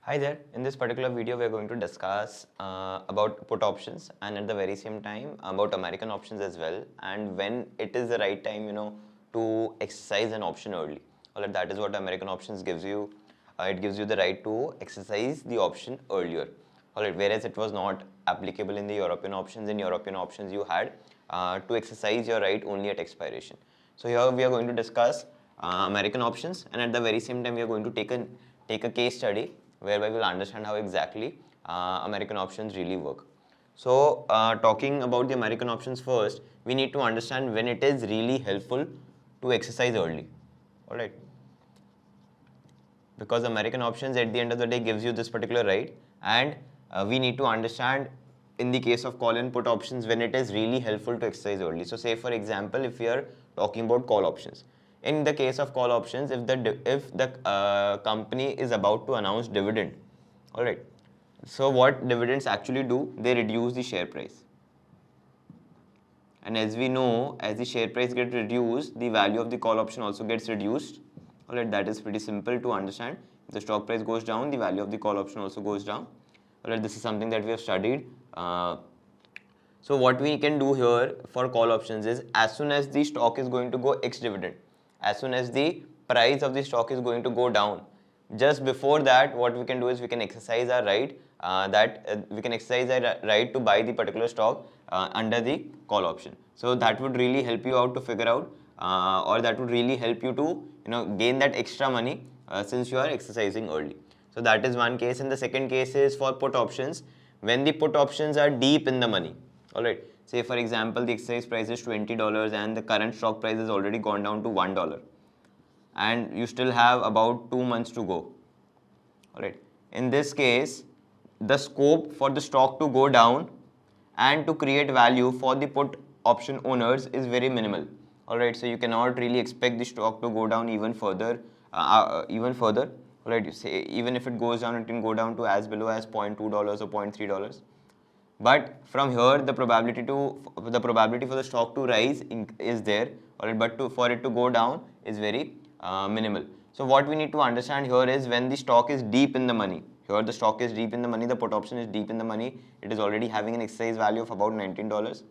Hi there, in this particular video we are going to discuss about put options and at the very same time about American options as well, and when it is the right time to exercise an option early. Alright, that is what American options gives you. It gives you the right to exercise the option earlier. Alright, whereas it was not applicable in the European options. In European options you had to exercise your right only at expiration. So here we are going to discuss American options, and at the very same time we are going to take a case study whereby we'll understand how exactly American options really work. So talking about the American options first, we need to understand when it is really helpful to exercise early. Alright. Because American options at the end of the day gives you this particular right, and we need to understand in the case of call and put options when it is really helpful to exercise early. So say for example, if we are talking about call options, in the case of call options, if the company is about to announce dividend, all right, so what dividends actually do, they reduce the share price. And as we know, as the share price gets reduced, the value of the call option also gets reduced. Alright, that is pretty simple to understand. If the stock price goes down, the value of the call option also goes down. Alright, this is something that we have studied. So what we can do here for call options is, as soon as the stock is going to go ex-dividend, as soon as the price of the stock is going to go down, just before that, what we can do is we can exercise our right to buy the particular stock under the call option. So that would really help you out to figure out, or that would really help you to gain that extra money since you are exercising early. So that is one case, and the second case is for put options when the put options are deep in the money. All right. Say for example, the exercise price is $20 and the current stock price has already gone down to $1. And you still have about 2 months to go. Alright. In this case, the scope for the stock to go down and to create value for the put option owners is very minimal. Alright, so you cannot really expect the stock to go down even further. Alright, you say even if it goes down, it can go down to as below as $0.2 or $0.3. But from here, the probability for the stock to rise is there, alright, but for it to go down is very minimal. So what we need to understand here is when the stock is deep in the money. Here the stock is deep in the money, the put option is deep in the money. It is already having an exercise value of about $19.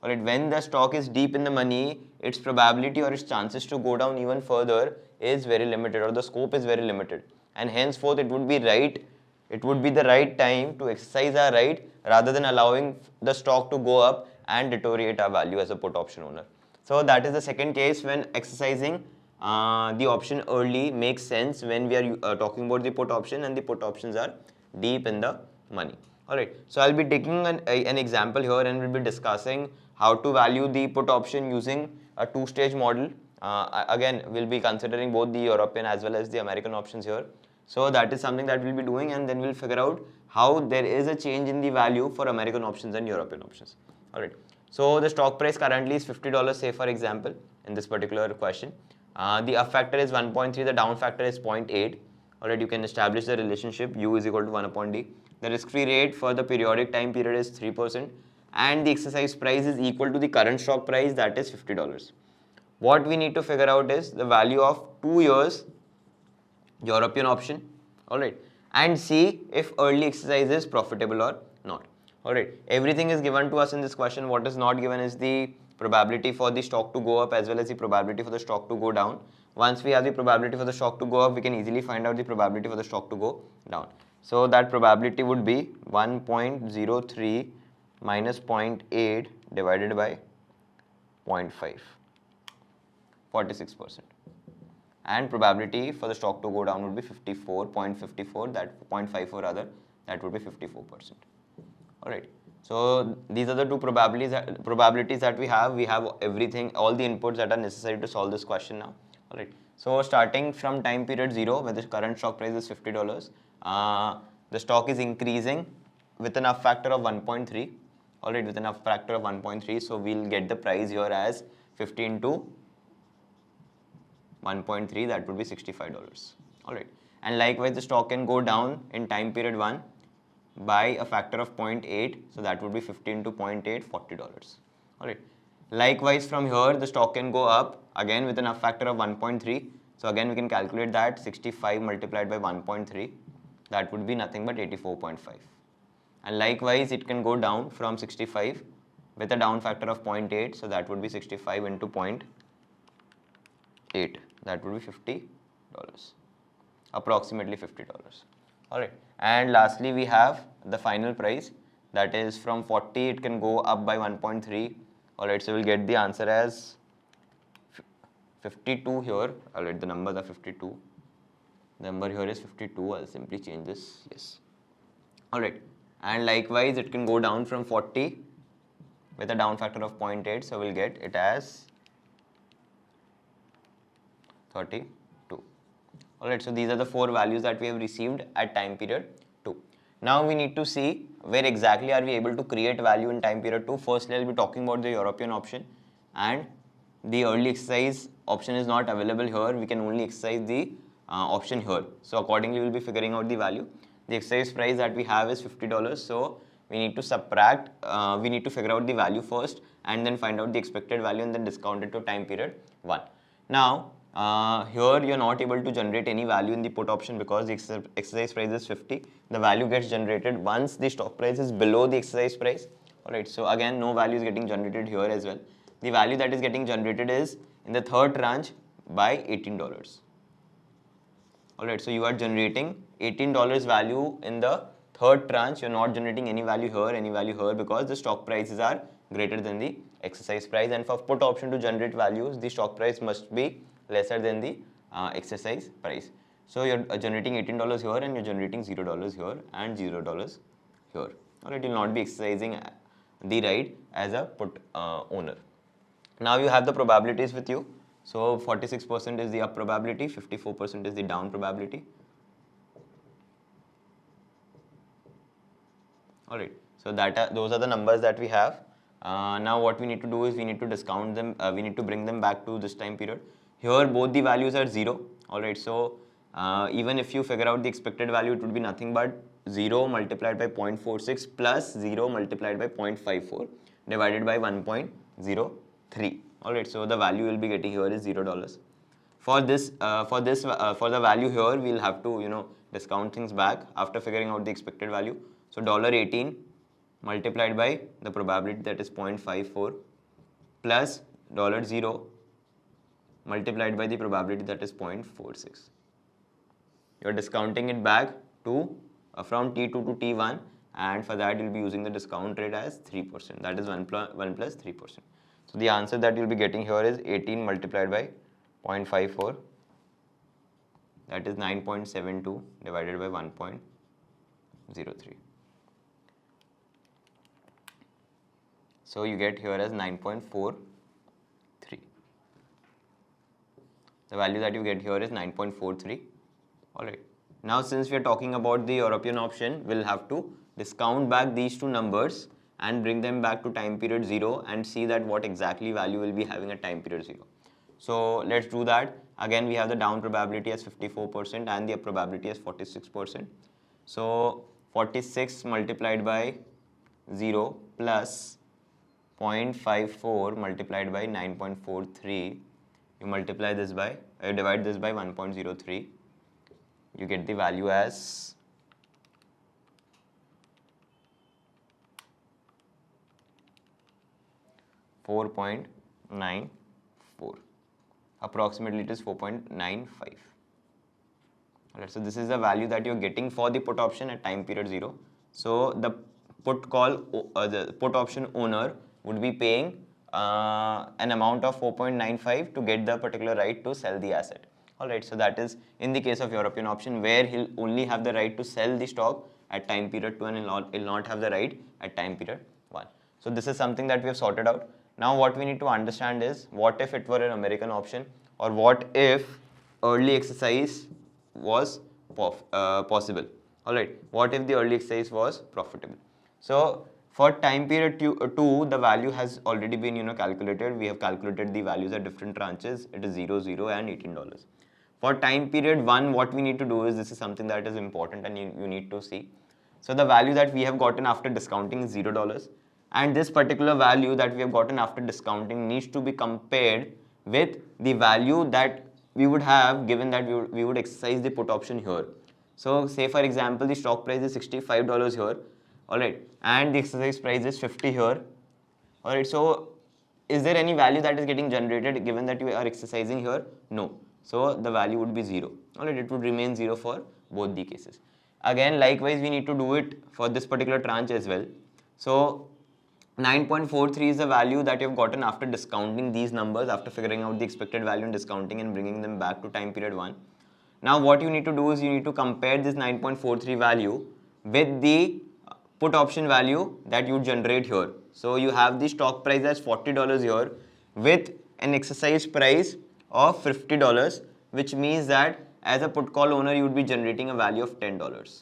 Alright, when the stock is deep in the money, its probability or its chances to go down even further is very limited, or the scope is very limited, and henceforth it would be the right time to exercise our right rather than allowing the stock to go up and deteriorate our value as a put option owner. So that is the second case when exercising the option early makes sense, when we are talking about the put option and the put options are deep in the money. Alright, so I'll be taking an example here and we'll be discussing how to value the put option using a two-stage model. Again, we'll be considering both the European as well as the American options here. So that is something that we'll be doing, and then we'll figure out how there is a change in the value for American options and European options. Alright, so the stock price currently is $50, say for example, in this particular question. The up factor is 1.3, the down factor is 0.8. Alright, you can establish the relationship U is equal to 1 upon D. The risk-free rate for the periodic time period is 3%, and the exercise price is equal to the current stock price, that is $50. What we need to figure out is the value of 2 years European option, alright, and see if early exercise is profitable or not. Alright, everything is given to us in this question. What is not given is the probability for the stock to go up as well as the probability for the stock to go down. Once we have the probability for the stock to go up, we can easily find out the probability for the stock to go down. So that probability would be 1.03 minus 0.8 divided by 0.5, 46%. And probability for the stock to go down would be 54.54, that 0.54 rather, that would be 54%. Alright, so these are the two probabilities that we have. We have everything, all the inputs that are necessary to solve this question now. Alright, so starting from time period 0, where the current stock price is $50, the stock is increasing with an up factor of 1.3. Alright, with an up factor of 1.3, so we'll get the price here as 50 into 1.3, that would be $65. Alright, and likewise the stock can go down in time period 1 by a factor of 0.8, so that would be 50 into 0.8, $40. Alright, likewise from here the stock can go up again with an up factor of 1.3, so again we can calculate that 65 multiplied by 1.3, that would be nothing but 84.5. And likewise, it can go down from 65 with a down factor of 0.8, so that would be 65 into 0.8, that would be $50, approximately $50. Alright, and lastly we have the final price, that is from 40 it can go up by 1.3. Alright, so we'll get the answer as 52 here. Alright, the numbers are 52. The number here is 52. I'll simply change this. Yes. Alright, and likewise it can go down from 40 with a down factor of 0.8, so we'll get it as 32. Alright, so these are the 4 values that we have received at time period 2. Now we need to see where exactly are we able to create value in time period 2. Firstly, I'll be talking about the European option, and the early exercise option is not available here. We can only exercise the option here. So accordingly, we'll be figuring out the value. The exercise price that we have is $50. So we need to subtract, we need to figure out the value first and then find out the expected value and then discount it to time period 1. Now, here you're not able to generate any value in the put option because the exercise price is 50. The value gets generated once the stock price is below the exercise price. Alright, so again, no value is getting generated here as well. The value that is getting generated is in the third tranche by $18. Alright, so you are generating $18 value in the third tranche. You're not generating any value here because the stock prices are greater than the exercise price, and for put option to generate values, the stock price must be lesser than the exercise price. So you're generating $18 here and you're generating $0 here and $0 here. Alright, you'll not be exercising the right as a put owner. Now you have the probabilities with you. So 46% is the up probability, 54% is the down probability. Alright, so those are the numbers that we have. Now what we need to do is we need to discount them, we need to bring them back to this time period. Here both the values are 0. Alright, so even if you figure out the expected value, it would be nothing but 0 multiplied by 0.46 plus 0 multiplied by 0.54 divided by 1.03. Alright, so the value we'll be getting here is $0. For the value here, we'll have to discount things back after figuring out the expected value. So $18 multiplied by the probability, that is 0.54, plus $0 multiplied by the probability, that is 0.46. You're discounting it back to from T2 to T1, and for that you'll be using the discount rate as 3%, that is 1 plus 3%. So the answer that you'll be getting here is 18 multiplied by 0.54, that is 9.72 divided by 1.03. So you get here as 9.43. The value that you get here is 9.43. Alright. Now since we are talking about the European option, we'll have to discount back these two numbers and bring them back to time period 0 and see that what exactly value will be having at time period 0. So let's do that. Again, we have the down probability as 54% and the up probability as 46%. So 46 multiplied by 0 plus 0.54 multiplied by 9.43. You multiply this by, divide this by 1.03. You get the value as 4.94. Approximately it is 4.95. Alright, so this is the value that you're getting for the put option at time period 0. So the the put option owner would be paying an amount of 4.95 to get the particular right to sell the asset. Alright, so that is in the case of European option, where he'll only have the right to sell the stock at time period 2 and he'll not have the right at time period 1. So this is something that we have sorted out. Now what we need to understand is, what if it were an American option, or what if early exercise was possible. Alright, what if the early exercise was profitable? So for time period 2, the value has already been calculated. We have calculated the values at different tranches. It is 0, 0 and $18. For time period 1, what we need to do is, this is something that is important and you need to see. So the value that we have gotten after discounting is $0, and this particular value that we have gotten after discounting needs to be compared with the value that we would have given that we would exercise the put option here. So say for example, the stock price is $65 here, alright, and the exercise price is 50 here, alright. So is there any value that is getting generated given that you are exercising here? No. So the value would be 0, alright, it would remain 0 for both the cases. Again, likewise, we need to do it for this particular tranche as well. So 9.43 is the value that you've gotten after discounting these numbers, after figuring out the expected value and discounting and bringing them back to time period 1. Now what you need to do is you need to compare this 9.43 value with the put option value that you generate here. So you have the stock price as $40 here with an exercise price of $50, which means that as a put call owner you would be generating a value of $10.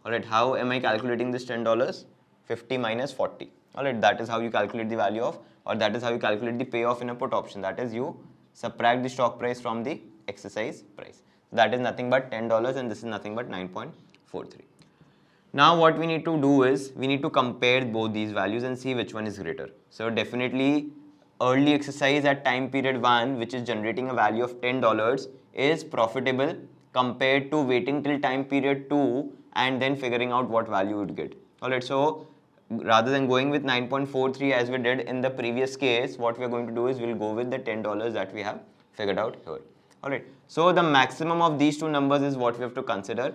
Alright, how am I calculating this $10? 50 minus 40. Alright, that is how you calculate the value of, or that is how you calculate the payoff in a put option. That is, you subtract the stock price from the exercise price. That is nothing but $10 and this is nothing but 9.43. Now what we need to do is we need to compare both these values and see which one is greater. So definitely early exercise at time period 1, which is generating a value of $10, is profitable compared to waiting till time period 2 and then figuring out what value you would get. Alright, so rather than going with 9.43 as we did in the previous case, what we are going to do is we'll go with the $10 that we have figured out here. Alright, so the maximum of these two numbers is what we have to consider.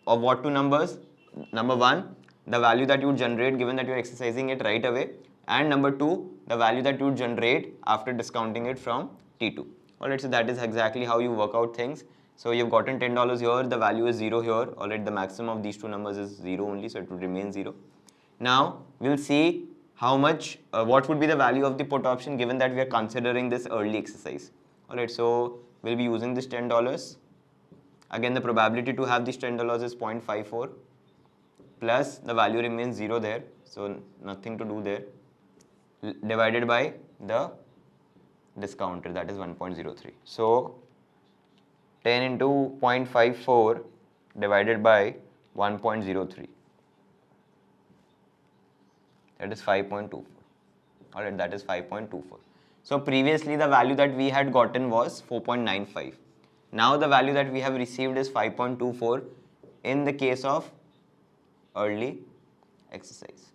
Of what two numbers? Number 1, the value that you would generate given that you are exercising it right away, and number 2, the value that you would generate after discounting it from T2. Alright, so that is exactly how you work out things. So you've gotten $10 here, the value is 0 here. Alright, the maximum of these two numbers is 0 only, so it would remain 0. Now we'll see how much, what would be the value of the put option given that we are considering this early exercise. Alright, so we'll be using this $10. Again, the probability to have this $10 is 0.54 plus the value remains 0 there, so nothing to do there, divided by the discounted, that is 1.03. So 10 into 0.54 divided by 1.03, that is 5.24. Alright, that is 5.24. So previously the value that we had gotten was 4.95. Now the value that we have received is 5.24 in the case of early exercise.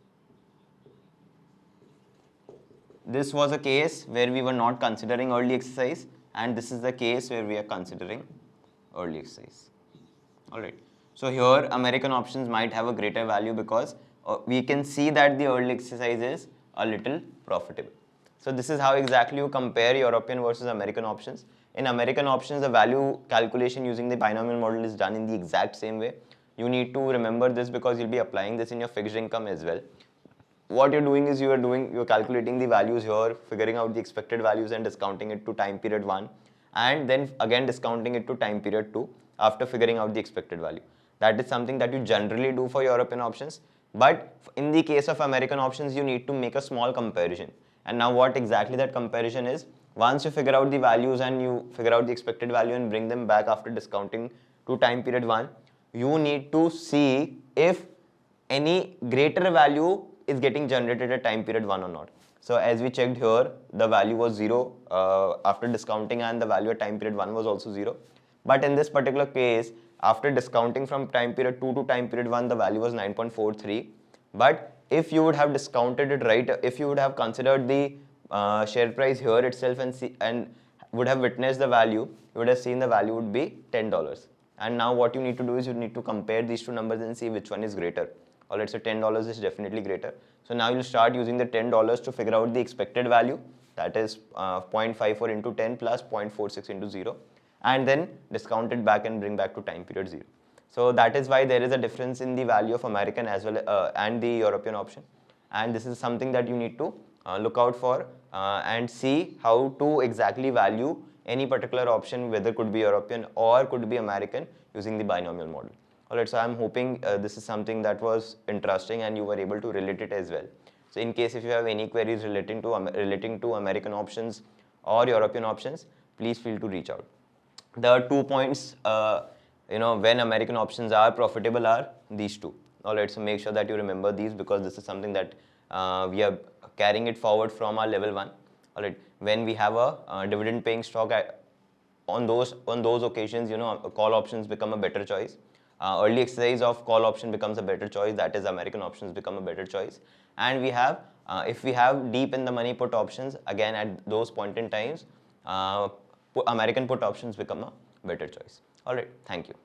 This was a case where we were not considering early exercise, and this is the case where we are considering early exercise. Alright, so here American options might have a greater value because we can see that the early exercise is a little profitable. So this is how exactly you compare European versus American options. In American options, the value calculation using the binomial model is done in the exact same way. You need to remember this because you'll be applying this in your fixed income as well. What you're doing is you're calculating the values here, figuring out the expected values and discounting it to time period 1, and then again discounting it to time period 2 after figuring out the expected value. That is something that you generally do for European options, but in the case of American options, you need to make a small comparison. And now what exactly that comparison is, once you figure out the values and you figure out the expected value and bring them back after discounting to time period 1, you need to see if any greater value is getting generated at time period 1 or not. So as we checked here, the value was 0 after discounting, and the value at time period 1 was also 0. But in this particular case, after discounting from time period 2 to time period 1, the value was 9.43. But if you would have discounted it right, if you would have considered the share price here itself and would have witnessed the value, you would have seen the value would be $10. And now what you need to do is you need to compare these two numbers and see which one is greater. Alright, so $10 is definitely greater. So now you'll start using the $10 to figure out the expected value, that is 0.54 into 10 plus 0.46 into 0, and then discount it back and bring back to time period 0. So that is why there is a difference in the value of American as well and the European option. And this is something that you need to look out for and see how to exactly value any particular option, whether it could be European or could be American, using the binomial model. Alright, so I'm hoping this is something that was interesting and you were able to relate it as well. So in case if you have any queries relating to American options or European options, please feel to reach out. The 2 points when American options are profitable are these two. Alright, so make sure that you remember these because this is something that we are carrying it forward from our level 1. Alright, when we have a dividend paying stock, on those occasions, call options become a better choice. early exercise of call option becomes a better choice, that is American options become a better choice. And we have, if we have deep in the money put options, again at those point in times, American put options become a better choice. Alright, thank you.